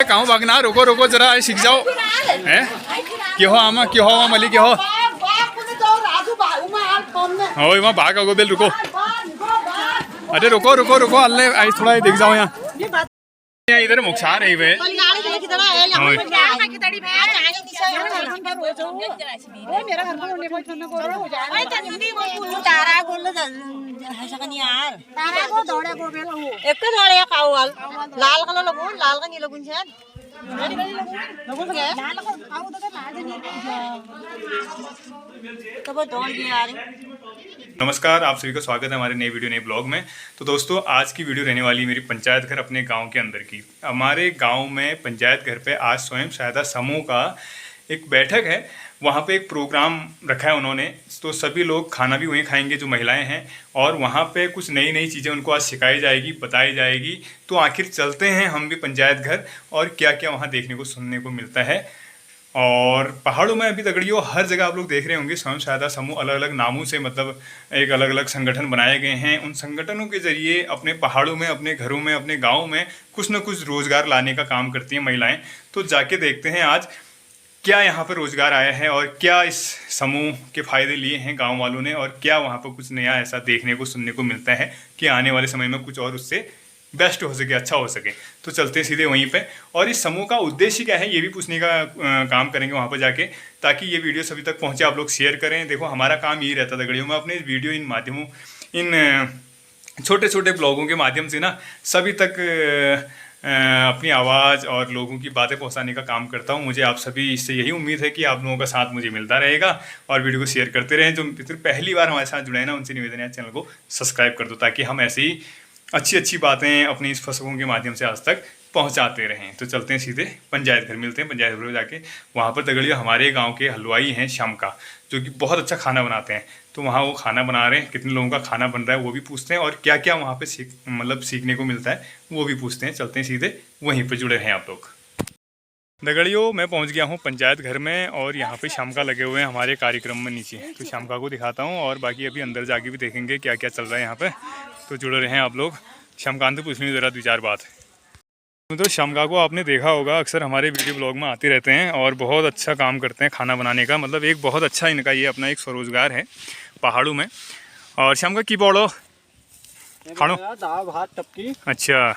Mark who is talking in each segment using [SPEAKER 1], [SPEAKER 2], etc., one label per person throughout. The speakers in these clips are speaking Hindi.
[SPEAKER 1] कहूँ भागना, रुको रुको जरा सीख जाओ हैं। क्यों हो आमा, क्यों हो मली, क्यों हो हो वहाँ भाग आगो बेल, रुको अरे रुको रुको रुको अल्ले आई थोड़ा देख जाओ यहाँ इधर मुखसार है वे
[SPEAKER 2] लाल कलर लगो, लाल का नहीं लगून शायद
[SPEAKER 1] नमस्कार, आप सभी का स्वागत है हमारे नए वीडियो नए ब्लॉग में। तो दोस्तों, आज की वीडियो रहने वाली मेरी पंचायत घर अपने गांव के अंदर की। हमारे गांव में पंचायत घर पे आज स्वयं सहायता समूह का एक बैठक है। वहाँ पे एक प्रोग्राम रखा है उन्होंने, तो सभी लोग खाना भी वहीं खाएंगे जो महिलाएं हैं, और वहाँ पे कुछ नई नई चीज़ें उनको आज सिखाई जाएगी, बताई जाएगी। तो आखिर चलते हैं हम भी पंचायत घर और क्या क्या वहाँ देखने को सुनने को मिलता है। और पहाड़ों में अभी तगड़ियों हर जगह आप लोग देख रहे होंगे स्वयं सहायता समूह अलग अलग नामों से, मतलब एक अलग अलग संगठन बनाए गए हैं। उन संगठनों के जरिए अपने पहाड़ों में, अपने घरों में, अपने गाँव में कुछ न कुछ रोजगार लाने का काम करती हैं महिलाएं। तो जाके देखते हैं आज क्या यहाँ पर रोजगार आया है और क्या इस समूह के फायदे लिए हैं गाँव वालों ने, और क्या वहाँ पर कुछ नया ऐसा देखने को सुनने को मिलता है कि आने वाले समय में कुछ और उससे बेस्ट हो सके, अच्छा हो सके। तो चलते हैं सीधे वहीं पे। और इस समूह का उद्देश्य क्या है ये भी पूछने का काम करेंगे वहाँ पर जाके, ताकि ये वीडियो सभी तक पहुँचे, आप लोग शेयर करें। देखो हमारा काम यही रहता था गड़ियों में, अपने वीडियो इन माध्यमों, इन छोटे छोटे ब्लॉगों के माध्यम से ना सभी तक अपनी आवाज़ और लोगों की बातें पहुंचाने का काम करता हूं। मुझे आप सभी इससे यही उम्मीद है कि आप लोगों का साथ मुझे मिलता रहेगा और वीडियो को शेयर करते रहें। जो मित्र पहली बार हमारे साथ जुड़े हैं ना, उनसे निवेदन है चैनल को सब्सक्राइब कर दो, ताकि हम ऐसे ही अच्छी अच्छी बातें अपनी इस पुस्तकों के माध्यम से आज तक पहुंचाते रहें। तो चलते हैं सीधे पंचायत घर, मिलते हैं पंचायत घर में जाके। वहाँ पर तगड़िया हमारे गांव के हलवाई हैं श्याम का, जो कि बहुत अच्छा खाना बनाते हैं। तो वहाँ वो खाना बना रहे हैं, कितने लोगों का खाना बन रहा है वो भी पूछते हैं, और क्या क्या वहाँ पे सीखने को मिलता है वो भी पूछते हैं। चलते हैं सीधे वहीं पर, जुड़े हैं आप लोग। दगड़ियों, मैं पहुंच गया हूं पंचायत घर में, और यहाँ पे शाम का लगे हुए हैं हमारे कार्यक्रम में नीचे। तो शाम का को दिखाता हूं, और बाकी अभी अंदर जाके भी देखेंगे क्या क्या चल रहा है यहाँ पे। तो जुड़े रहें आप लोग। शामकांत से पूछ ली ज़रा 2-4 बात। तो शामका को आपने देखा होगा, अक्सर हमारे वीडियो ब्लॉग में आते रहते हैं और बहुत अच्छा काम करते हैं खाना बनाने का। मतलब एक बहुत अच्छा इनका ये अपना एक स्वरोजगार है पहाड़ों में। और शाम का की बोलो खानो,
[SPEAKER 3] दाल भात टपकी,
[SPEAKER 1] अच्छा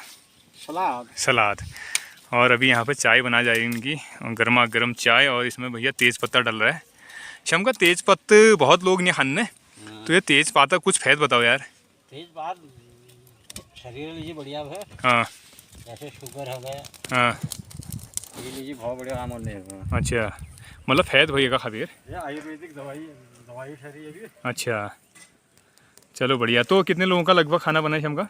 [SPEAKER 3] सलाद।
[SPEAKER 1] और अभी यहाँ पे चाय बना जाएगी इनकी, गर्मा गर्म चाय, और इसमें भैया तेज़ पत्ता डल रहा है। शाम का तेज़ पत्ते बहुत लोग नहीं खाने, तो ये तेज़ पत्ता कुछ फैद बताओ यार।
[SPEAKER 3] तेज बात शरीर लीजिए बढ़िया है।
[SPEAKER 1] हाँ,
[SPEAKER 3] जैसे शुगर हो गया,
[SPEAKER 1] हाँ,
[SPEAKER 3] ये लीजिए बहुत बढ़िया काम होने है।
[SPEAKER 1] अच्छा, मतलब फैद भैया का खातिर
[SPEAKER 3] ये आयुर्वेदिक दवाई शरीर भी।
[SPEAKER 1] अच्छा, चलो बढ़िया। तो कितने लोगों का लगभग खाना बना है शाम का?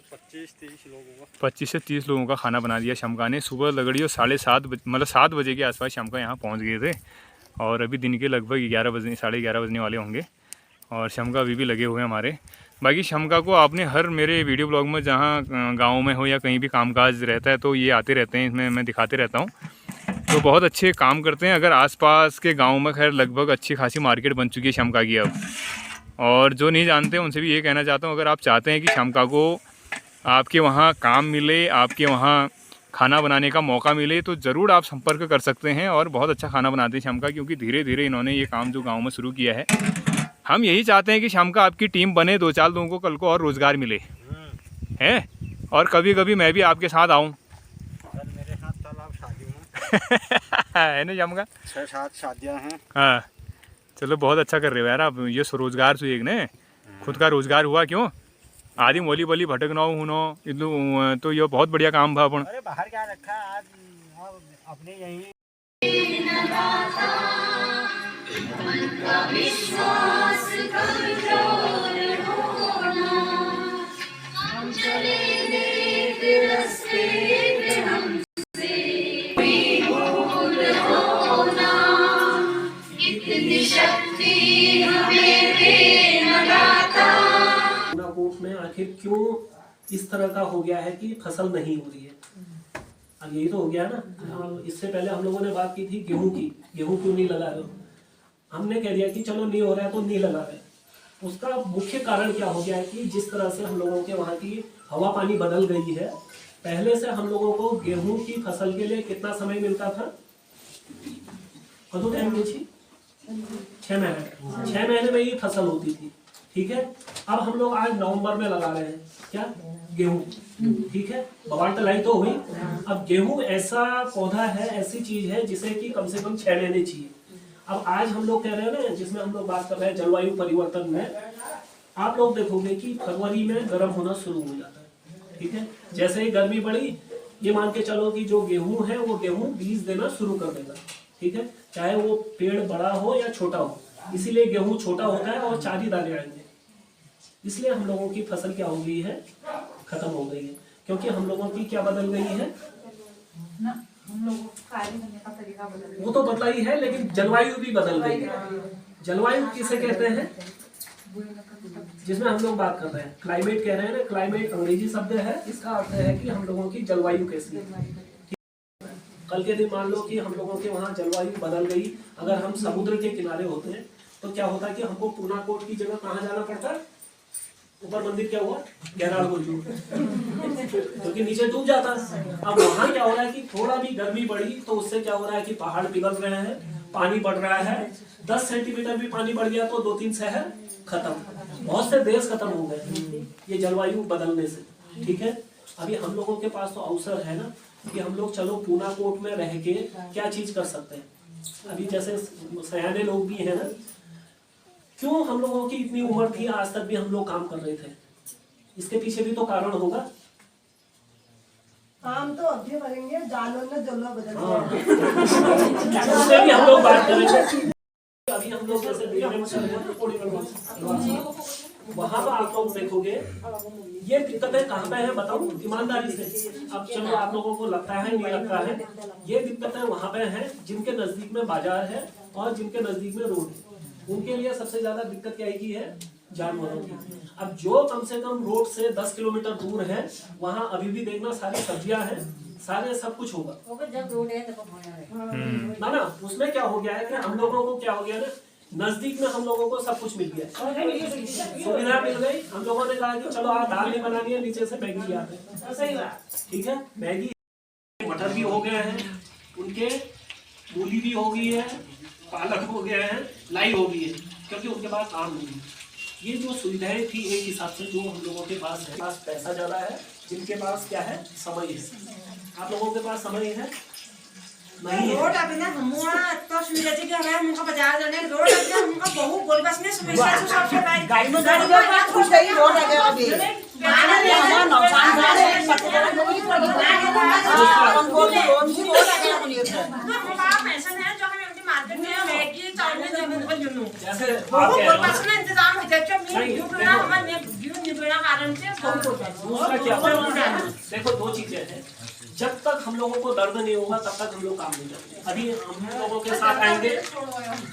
[SPEAKER 3] 25-30 लोगों का।
[SPEAKER 1] 25 से 30 लोगों का खाना बना दिया शामका ने। सुबह लगड़ियो 7:30 मतलब 7 बजे के आसपास शामका यहाँ पहुँच गए थे, और अभी दिन के लगभग 11 बजने 11:30 बजने वाले होंगे। और शामका अभी भी लगे हुए हैं हमारे। बाकी शामका को आपने हर मेरे वीडियो ब्लॉग में जहाँ गाँव में हो या कहीं भी कामकाज रहता है तो ये आते रहते हैं, इसमें मैं दिखाते रहता हूँ। तो बहुत अच्छे काम करते हैं। अगर आसपास के गाँव में खैर लगभग अच्छी खासी मार्केट बन चुकी है शामका की अब। और जो नहीं जानते उनसे भी ये कहना चाहता हूँ, अगर आप चाहते हैं कि शामका को आपके वहाँ काम मिले, आपके वहाँ खाना बनाने का मौका मिले, तो ज़रूर आप संपर्क कर सकते हैं। और बहुत अच्छा खाना बनाते हैं शामका, क्योंकि धीरे धीरे इन्होंने ये काम जो गांव में शुरू किया है। हम यही चाहते हैं कि शामका आपकी टीम बने, 2-4 लोगों को कल को और रोज़गार मिले हैं, और कभी कभी मैं भी आपके साथ आऊँ।
[SPEAKER 3] मेरे साथ कल आप शादी
[SPEAKER 1] है ना शामका?
[SPEAKER 3] 6-7 शादियाँ हैं।
[SPEAKER 1] हाँ, चलो बहुत अच्छा कर रहे हो यार आप। ये स्वरोजगार से एक ने खुद का रोजगार हुआ, क्यों आदि मोली बोली भटकना हुनो इतू, तो ये बहुत बढ़िया काम था अपन।
[SPEAKER 3] अरे बाहर क्या रखा आज अपने यही।
[SPEAKER 4] में आखिर क्यों इस तरह का हो गया है कि फसल नहीं हो रही है? अब यही तो हो गया ना। इससे पहले हम लोगों ने बात की थी गेहूं की, गेहूं क्यों नहीं लगा रहे हो? हमने कह दिया कि चलो नहीं हो रहा है तो नहीं लगा रहे। उसका मुख्य कारण क्या हो गया है कि जिस तरह से हम लोगों के वहाँ की हवा पानी बदल गई है, पहले से हम लोगों को गेहूं की फसल के लिए कितना समय मिलता था? कदों टाइम में 6 महीने। 6 महीने में ही फसल होती थी, ठीक है। अब हम लोग आज नवंबर में लगा रहे हैं क्या? गेहूं, ठीक है। बवाल टलाई तो हुई। अब गेहूं ऐसा पौधा है, ऐसी चीज है जिसे कि कम से कम 6 महीने चाहिए। अब आज हम लोग कह रहे हैं ना, जिसमें हम लोग बात कर रहे हैं जलवायु परिवर्तन में, आप लोग देखोगे कि फरवरी में गर्म होना शुरू हो जाता है, ठीक है। जैसे ही गर्मी बढ़ी, ये मान के चलो कि जो गेहूं है वो गेहूं बीज देना शुरू कर देगा, ठीक है। चाहे वो पेड़ बड़ा हो या छोटा हो, इसीलिए गेहूं छोटा होता है और 4 ही दाने आएंगे। इसलिए हम लोगों की फसल क्या हो गई है? खत्म हो गई है, क्योंकि हम लोगों की क्या बदल गई है
[SPEAKER 5] ना, हम लोगों को कार्य करने का तरीका बदल गया।
[SPEAKER 4] वो तो बदला ही है, लेकिन जलवायु भी बदल गई है। जलवायु किसे कहते हैं? जिसमें हम लोग बात कर रहे हैं क्लाइमेट कह रहे हैं ना। क्लाइमेट अंग्रेजी शब्द है, इसका अर्थ है कि हम लोगों की जलवायु कैसी है। कल के दिन मान लो कि हम लोगों के वहाँ जलवायु बदल गई। अगर हम समुद्र के किनारे होते हैं तो क्या होता है कि हमको पूना कोट की जगह कहाँ जाना पड़ता है? ऊपर मंदिर क्या हुआ? गहराड़ गुजू, क्योंकि नीचे डूब जाता है। अब वहाँ क्या हो रहा है कि थोड़ा भी गर्मी बढ़ी तो उससे क्या हो रहा है कि पहाड़ पिघल रहे हैं, पानी बढ़ रहा है। 10 सेंटीमीटर भी पानी बढ़ गया तो 2-3 शहर खत्म, बहुत से देश खत्म हो गए ये जलवायु बदलने से, ठीक है। अभी हम लोगों के पास तो अवसर है ना कि हम लोग चलो पूना कोट में रह के क्या चीज कर सकते हैं। अभी जैसे सयाने लोग भी हैं ना, क्यों हम लोगों की इतनी उम्र थी आज तक भी हम लोग काम कर रहे थे? इसके पीछे भी तो कारण होगा।
[SPEAKER 2] काम तो अभी करेंगे, जानो न जलो बदल
[SPEAKER 4] उससे भी हम लोग बात करेंगे। अभी हम लोग जैसे वहाँ पर आप लोग देखोगे ये दिक्कतें कहाँ पे हैं बताओ ईमानदारी से। अब चलो आप लोगों को लगता है नहीं लगता है, ये दिक्कतें वहाँ पे हैं जिनके नजदीक में बाजार है और जिनके नजदीक में रोड है। उनके लिए सबसे ज्यादा दिक्कत क्या आएगी है? जानवरों की। अब जो कम से कम रोड से 10 किलोमीटर दूर है, वहाँ अभी भी देखना सारी सब्जियां हैं, सारे सब कुछ होगा
[SPEAKER 5] जब रोड है तब
[SPEAKER 4] ना। उसमें क्या हो गया है कि हम लोगों को क्या हो गया ना, नजदीक में हम लोगों को सब कुछ मिल गया, सुविधा मिल गई। हम लोगों ने कहा कि चलो आज दाल नहीं बनानी है, नीचे से मैगी ले आते हैं, सही बात, ठीक है। मैगी मटर भी हो गए हैं, उनके मूली भी हो गई है, पालक हो गया है, लाई हो गई है, क्योंकि उनके पास काम नहीं है। ये जो सुविधाएं थी एक हिसाब से जो हम लोगों के पास है, पास पैसा ज्यादा है, जिनके पास क्या है? समय है। आप लोगों के पास समय है नहीं है।
[SPEAKER 5] रोड अभी ना हमुआ तो सुविधा थी कि हमें हमका बाजार जाने रोड अभी हमका बहुत गोल बस में समस्या से सबसे बड़ी
[SPEAKER 2] गाड़ी में गाड़ी में बात खुश गई रोड आ गया अभी माने ले हम नुकसान झाले हमको लोन की रोड आ गया बोलिए तो
[SPEAKER 5] हमारा पैसा है जो हमें अपनी मार्केट में मैगी चावल जमीन पर जुनू
[SPEAKER 4] जैसे
[SPEAKER 5] बहुत गोल बस में इंतजाम हो जाए जब मैं यूपीना हमारे जीवन निबेड़ा कारण से
[SPEAKER 4] दूसरा क्या देखो, 2 चीजें हैं। जब तक हम लोगों को दर्द नहीं होगा तब तक हम लोग काम नहीं करते। अभी हम लोगों के साथ आएंगे,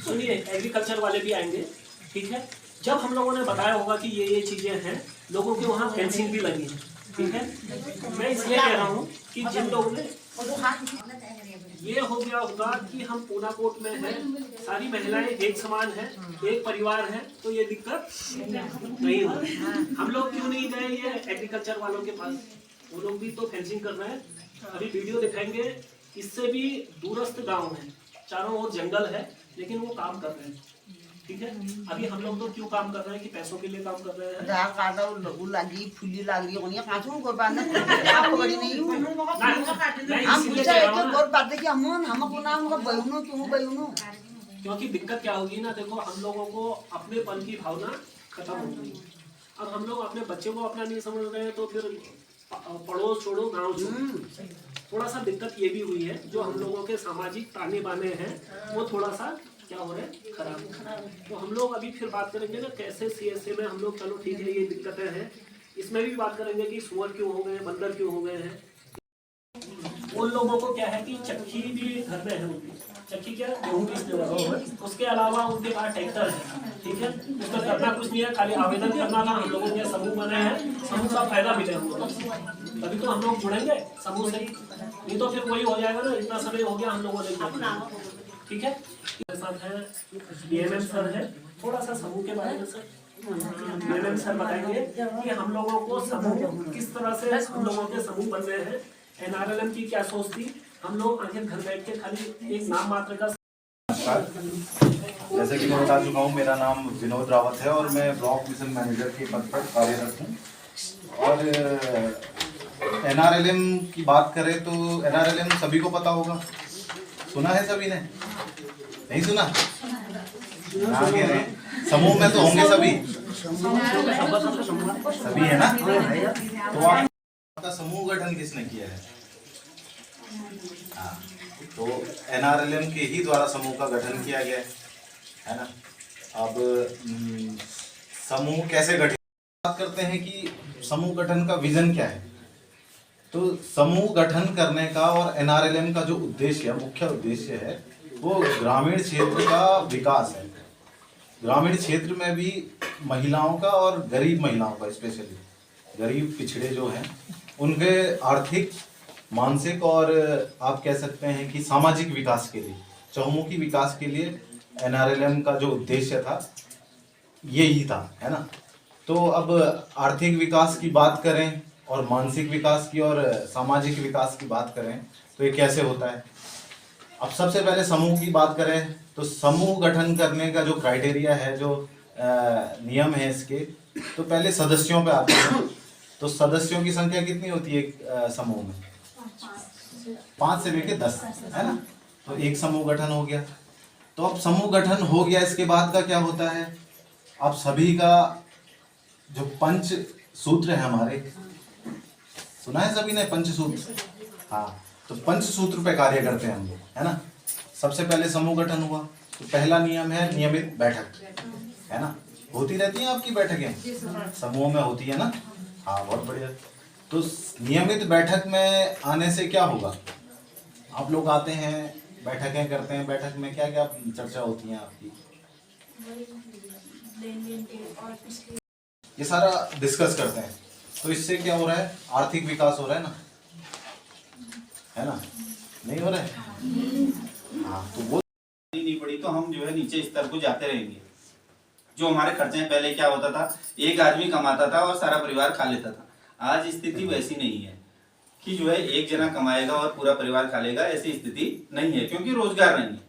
[SPEAKER 4] सुनिए, एग्रीकल्चर वाले भी आएंगे, ठीक है। जब हम लोगों ने बताया होगा कि ये चीजें हैं, लोगों के वहाँ फेंसिंग भी लगी है, ठीक है। मैं इसलिए कह रहा हूँ कि जिन लोगों ने ये हो गया होगा कि हम पूना कोट में हैं, सारी महिलाएं एक समान है, एक परिवार है, तो ये दिक्कत नहीं होगी। हम लोग क्यों नहीं गए ये एग्रीकल्चर वालों के पास? वो लोग भी तो फेंसिंग कर रहे हैं। अभी वीडियो दिखाएंगे, इससे भी दूरस्थ गांव है, चारों ओर जंगल है, लेकिन वो काम कर रहे हैं, ठीक है। अभी हम लोग तो क्यों काम कर रहे हैं कि पैसों के लिए काम कर रहे हैं।
[SPEAKER 2] दा काटा लगू लगी फुली लग रही होनी काचू को बांध आप बड़ी नहीं हूं हम पूछा है कि और बात है कि हम को नाम का बयूनो क्यों बयूनो,
[SPEAKER 4] क्योंकि दिक्कत क्या होगी ना, देखो हम लोगों को अपनेपन की भावना खत्म हो गई। अब हम लोग अपने बच्चे को अपना नहीं समझ रहे हैं तो फिर पड़ोस छोड़ो गांव छोड़ो। थोड़ा सा दिक्कत ये भी हुई है, जो हम लोगों के सामाजिक ताने बाने हैं वो थोड़ा सा क्या हो रहा है? खराब। तो हम लोग अभी फिर बात करेंगे ना कैसे CSA में हम लोग, चलो ठीक है ये दिक्कतें हैं, इसमें भी बात करेंगे कि सुअर क्यों हो गए, बंदर क्यों हो गए हैं। उन लोगों को क्या है कि चक्की भी घर में है, उनकी चक्की क्या गेहूं पीसने वाला, उसके अलावा उनके पास ट्रैक्टर है, ठीक है। उसका करना कुछ नहीं है, खाली आवेदन करना था। हम लोगों के समूह बने हैं, समूह का फायदा मिले हमको, तभी तो हम लोग जुड़ेंगे समूह से, नहीं तो फिर वही हो जाएगा ना, इतना समय हो गया हम लोगों ने, ठीक है। मेरे साथ है BMM सर है, थोड़ा सा समूह के बारे में सर मेनन सर बताएंगे कि हम लोगों को समूह किस तरह से हम लोगों के समूह बन रहे हैं, एनआरएलएम की क्या सोच थी। हम लोग आखिर घर बैठ के खाली एक नाम मात्र का।
[SPEAKER 6] जैसे कि मैं बता चुका हूँ, मेरा नाम विनोद रावत है और मैं ब्लॉक मिशन मैनेजर के पद पर कार्यरत हूँ। और एनआरएलएम की बात करें तो एनआरएलएम सभी को पता होगा, सुना है सभी ने? नहीं सुना? हाँ कह रहे हैं, समूह में तो होंगे सभी है ना? तो आपका समूह गठन किसने किया है? हाँ, तो एनआरएलएम के ही द्वारा समूह का गठन किया गया है ना? अब समूह कैसे गठित बात करते हैं कि समूह गठन का विजन क्या है। तो समूह गठन करने का और एनआरएलएम का जो उद्देश्य है, मुख्य उद्देश्य है, वो ग्रामीण क्षेत्र का विकास है। ग्रामीण क्षेत्र में भी महिलाओं का और गरीब महिलाओं का, स्पेशली गरीब पिछड़े जो हैं, उनके आर्थिक, मानसिक और आप कह सकते हैं कि सामाजिक विकास के लिए, चहुमुखी विकास के लिए एनआरएलएम का जो उद्देश्य था यही था, है ना? तो अब आर्थिक विकास की बात करें और मानसिक विकास की और सामाजिक विकास की बात करें तो ये कैसे होता है। अब सबसे पहले समूह की बात करें तो समूह गठन करने का जो क्राइटेरिया है, जो नियम है इसके, तो पहले सदस्यों पे आते हैं। तो सदस्यों की संख्या कितनी होती है समूह में? 5 से लेके 10, है ना? तो एक समूह गठन हो गया। तो अब समूह गठन हो गया, इसके बाद का क्या होता है? अब सभी का जो पंच सूत्र है हमारे, सुना है सभी ने पंचसूत्र? हाँ, तो पंचसूत्र पे कार्य करते हैं हम लोग, है ना? सबसे पहले समूह गठन हुआ तो पहला नियम है नियमित बैठक, है ना? होती रहती है आपकी बैठकें समूह में, होती है ना? हाँ, बहुत बढ़िया। तो नियमित बैठक में आने से क्या होगा? आप लोग आते हैं, बैठकें करते हैं, बैठक में क्या क्या चर्चा होती है आपकी? ये सारा डिस्कस करते हैं। तो इससे क्या हो रहा है? आर्थिक विकास हो रहा है ना, है ना? नहीं हो रहा है? हाँ, तो वो
[SPEAKER 7] नहीं पड़ी तो हम जो है नीचे स्तर को जाते रहेंगे। जो हमारे खर्चे पहले क्या होता था, एक आदमी कमाता था और सारा परिवार खा लेता था। आज स्थिति वैसी नहीं है कि जो है एक जना कमाएगा और पूरा परिवार खा लेगा, ऐसी स्थिति नहीं है, क्योंकि रोजगार नहीं है।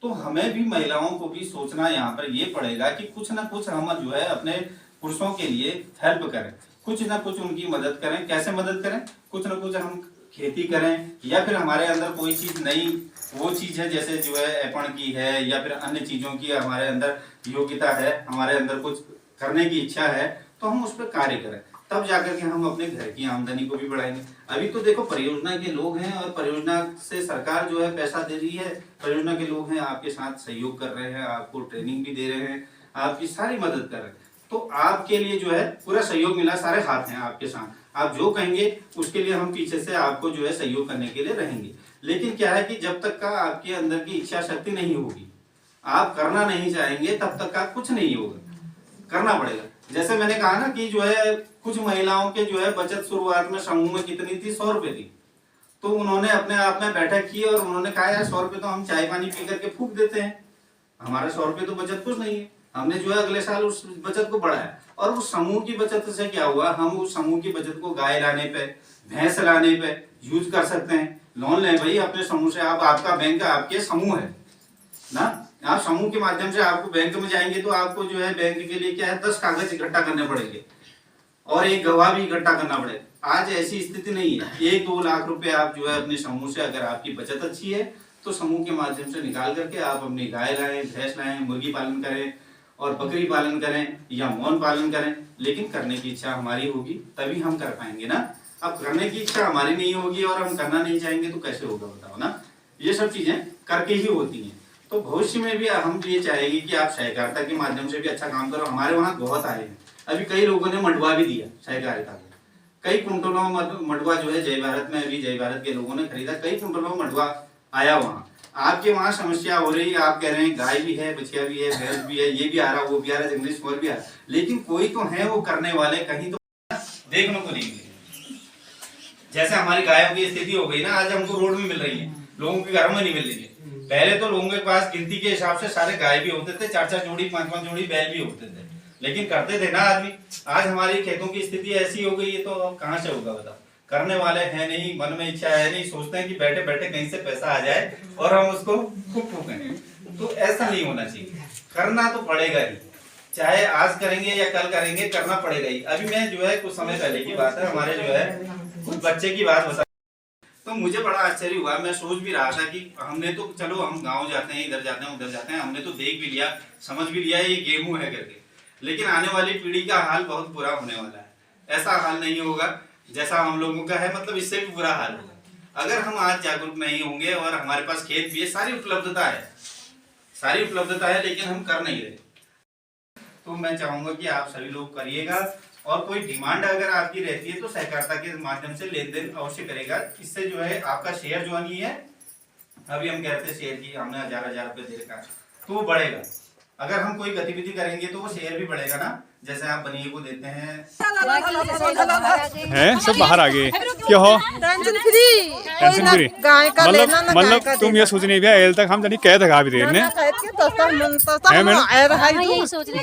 [SPEAKER 7] तो हमें भी, महिलाओं को भी सोचना यहाँ पर ये पड़ेगा कि कुछ ना कुछ हम जो है अपने पुरुषों के लिए हेल्प करें, कुछ ना कुछ उनकी मदद करें। कैसे मदद करें? कुछ ना कुछ हम खेती करें, या फिर हमारे अंदर कोई चीज नई वो चीज है, जैसे जो है ऐपण की है या फिर अन्य चीजों की हमारे अंदर योग्यता है, हमारे अंदर कुछ करने की इच्छा है, तो हम उस पर कार्य करें। तब जाकर के हम अपने घर की आमदनी को भी बढ़ाएंगे। अभी तो देखो, परियोजना के लोग हैं और परियोजना से सरकार जो है पैसा दे रही है, परियोजना के लोग हैं, आपके साथ सहयोग कर रहे हैं, आपको ट्रेनिंग भी दे रहे हैं, आपकी सारी मदद कर रहे हैं। तो आपके लिए जो है पूरा सहयोग मिला, सारे हाथ हैं आपके साथ। आप जो कहेंगे उसके लिए हम पीछे से आपको जो है सहयोग करने के लिए रहेंगे। लेकिन क्या है कि जब तक का आपके अंदर की इच्छा शक्ति नहीं होगी, आप करना नहीं चाहेंगे, तब तक का कुछ नहीं होगा, करना पड़ेगा। जैसे मैंने कहा ना कि जो है कुछ महिलाओं के जो है बचत शुरुआत में समूह में कितनी थी, 100 रुपए थी। तो उन्होंने अपने आप में बैठक की और उन्होंने कहा यार 100 रुपए तो हम चाय पानी पी करके फूक देते हैं, हमारा 100 रुपए तो बचत कुछ नहीं है। हमने जो है अगले साल उस बचत को बढ़ाया, और उस समूह की बचत से क्या हुआ, हम उस समूह की बचत को गाय लाने पे, भैंस लाने पे यूज कर सकते हैं। लोन ले भाई अपने समूह से, आप, आपका बैंक आपके समूह है ना, आप समूह के माध्यम से आपको बैंक में जाएंगे तो आपको जो है बैंक के लिए क्या है 10 कागज इकट्ठा करने पड़ेंगे और एक गवाह भी इकट्ठा करना पड़ेगा। आज ऐसी स्थिति नहीं है। 1-2 लाख रुपए आप जो है अपने समूह से, अगर आपकी बचत अच्छी है तो समूह के माध्यम से निकाल करके आप अपनी गाय लाएं, भैंस लाएं, मुर्गी पालन करें और बकरी पालन करें या मौन पालन करें। लेकिन करने की इच्छा हमारी होगी तभी हम कर पाएंगे ना। अब करने की इच्छा हमारी नहीं होगी और हम करना नहीं चाहेंगे तो कैसे होगा बताओ ना। ये सब चीजें करके ही होती हैं। तो भविष्य में भी हम ये चाहेंगे कि आप सहकारिता के माध्यम से भी अच्छा काम करो। हमारे वहाँ बहुत आए हैं, अभी कई लोगों ने मंडवा भी दिया सहकारिता को, कई कुंटलों मंडवा जो है जय भारत में, अभी जय भारत के लोगों ने खरीदा, कई कुंटलों मंडवा आया वहाँ। आपके वहाँ समस्या हो रही है, आप कह रहे हैं गाय भी है, बछिया भी है, भैंस भी है, ये भी आ रहा, वो भी आ रहा, जंगली सुअर भी आ रहा, लेकिन कोई तो है वो करने वाले, कहीं तो देखने को नहीं मिले। जैसे हमारी गायों की स्थिति हो गई ना, आज हमको रोड में मिल रही है, लोगों के घरों में नहीं मिल रही है। पहले तो लोगों के पास गिनती के हिसाब से सारे गाय भी होते थे, 4-4 जोड़ी 5-5 जोड़ी बैल भी होते थे। लेकिन करते थे ना आदमी। आज हमारी खेतों की स्थिति ऐसी हो गई है, तो अब कहाँ से होगा बताओ। करने वाले हैं नहीं, मन में इच्छा है नहीं, सोचते हैं कि बैठे बैठे कहीं से पैसा आ जाए और हम उसको फूकें। तो ऐसा नहीं होना चाहिए, करना तो पड़ेगा ही, चाहे आज करेंगे या कल करेंगे, करना पड़ेगा ही। अभी मैं जो है कुछ समय पहले की बात है, हमारे जो है कुछ बच्चे की बात बता, तो मुझे बड़ा आश्चर्य हुआ। मैं सोच भी रहा था कि हमने तो चलो हम गांव जाते हैं, इधर जाते हैं, उधर जाते हैं, हमने तो देख भी लिया, समझ भी लिया ये गेहूं है करके, लेकिन आने वाली पीढ़ी का हाल बहुत बुरा होने वाला है। ऐसा हाल नहीं होगा जैसा हम लोगों का है, मतलब इससे भी बुरा हाल होगा अगर हम आज जागरूक नहीं होंगे। और हमारे पास खेत भी है, सारी उपलब्धता है, लेकिन हम कर नहीं रहे। तो मैं चाहूंगा कि आप सभी लोग करिएगा, और कोई डिमांड अगर आपकी रहती है तो सहकारिता के माध्यम से लेन देन अवश्य करेगा। इससे जो है आपका शेयर जो नहीं है, अभी हम कहते हैं शेयर की हमने 1000 रुपये दे रखा है, तो वो बढ़ेगा। अगर हम कोई गतिविधि करेंगे तो वो शेयर भी बढ़ेगा ना, जैसे आप बनिए को देते हैं।
[SPEAKER 1] सब बाहर आ गए, क्या हो
[SPEAKER 5] टेंशन फ्री गाय का लेना ना,
[SPEAKER 1] मतलब तुम ये सोचने भी एल तक हम जानी कह तक भी देने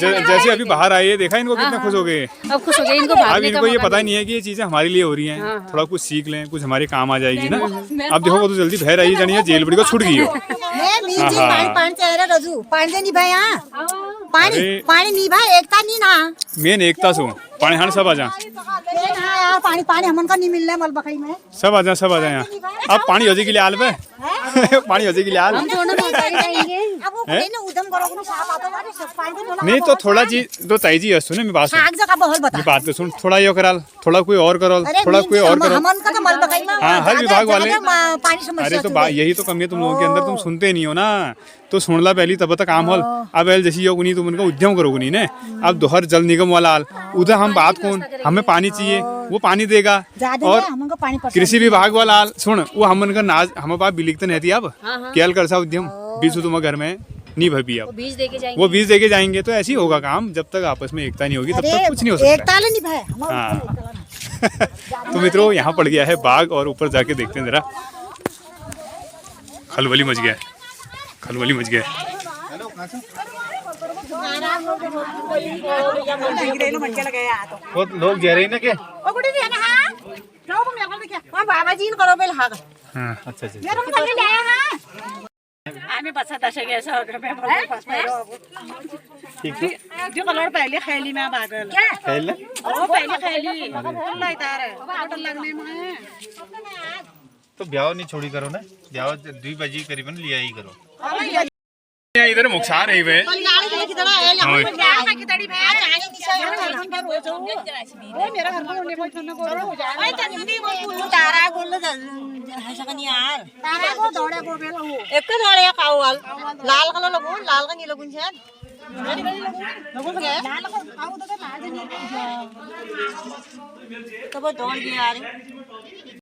[SPEAKER 1] जैसे अभी बाहर आए, देखा इनको कितने खुश हो गए।
[SPEAKER 8] अब खुश हो गए इनको,
[SPEAKER 1] अब इनको ये पता नहीं है कि ये चीजें हमारे लिए हो रही हैं, थोड़ा कुछ सीख लें, कुछ हमारे काम आ जाएगी ना। अब देखो वो तो जल्दी बहर आई जानी है, जेल बड़ी को छूट गई हो।
[SPEAKER 2] पानी नहीं भाई, एकता नहीं ना,
[SPEAKER 1] मेन एकता सो पानी हान सब आ जा,
[SPEAKER 2] पानी पानी हमन का नहीं मिल रहा मल बकई में,
[SPEAKER 1] सब आ जा यहाँ। अब पानी हो जाएगी लाल पे पानी हो जाएगी लाल। नहीं तो थोड़ा चीज तो ताई जी सुने मैं बात सुन, बात तो सुन, थोड़ा ये कराल, थोड़ा कोई और कराल, थोड़ा कोई और कराल। हाँ हर विभाग वाले, अरे तो यही तो कमी है तुम लोगों के अंदर, तुम सुनते नहीं हो ना। तो सुन ला पहली तब तक काम होल। अब जैसी योग नहीं तुम उनका उद्यम करोगे नहीं ने। अब दोहर जल निगम वाला हाल, उधर हम बात कौन, हमें पानी चाहिए वो पानी देगा। और कृषि विभाग वाला हाल सुन, वो हमन का नाज हमारे पास बिलिकते नहीं थी। अब क्या कर सा उद्यम बीज तुम्हारे घर में नहीं भभी, अब वो बीज देके जाएंगे। तो ऐसे ही होगा काम, जब तक आपस में एकता नहीं होगी तब तक कुछ नहीं हो सकता। हाँ तो मित्रों यहाँ पड़ गया है बाग, और ऊपर जाके देखते हैं जरा। खलबली मच गया, खलबली मच गया। बहुत लोग जा रहे हैं ना क्या?
[SPEAKER 2] बाबा जी करो बेल हाँ
[SPEAKER 1] अच्छा अच्छा।
[SPEAKER 2] जो कलर पहले खैली में बादल
[SPEAKER 1] खेल
[SPEAKER 2] वो पहले खैली लगने में
[SPEAKER 6] तो ब्याह नहीं छोड़ी करो ना, ब्याह 2 बजे करीबन लिया ही करो।
[SPEAKER 1] इधर मुखसार है वे
[SPEAKER 2] तारा गोल यार तारा को दौड़े को बेल एक दौड़े कावल लाल कलर लगो, लाल का नहीं लगुन शायद लाल को खाओ तो लाल नहीं, तब दौड़ गया यार।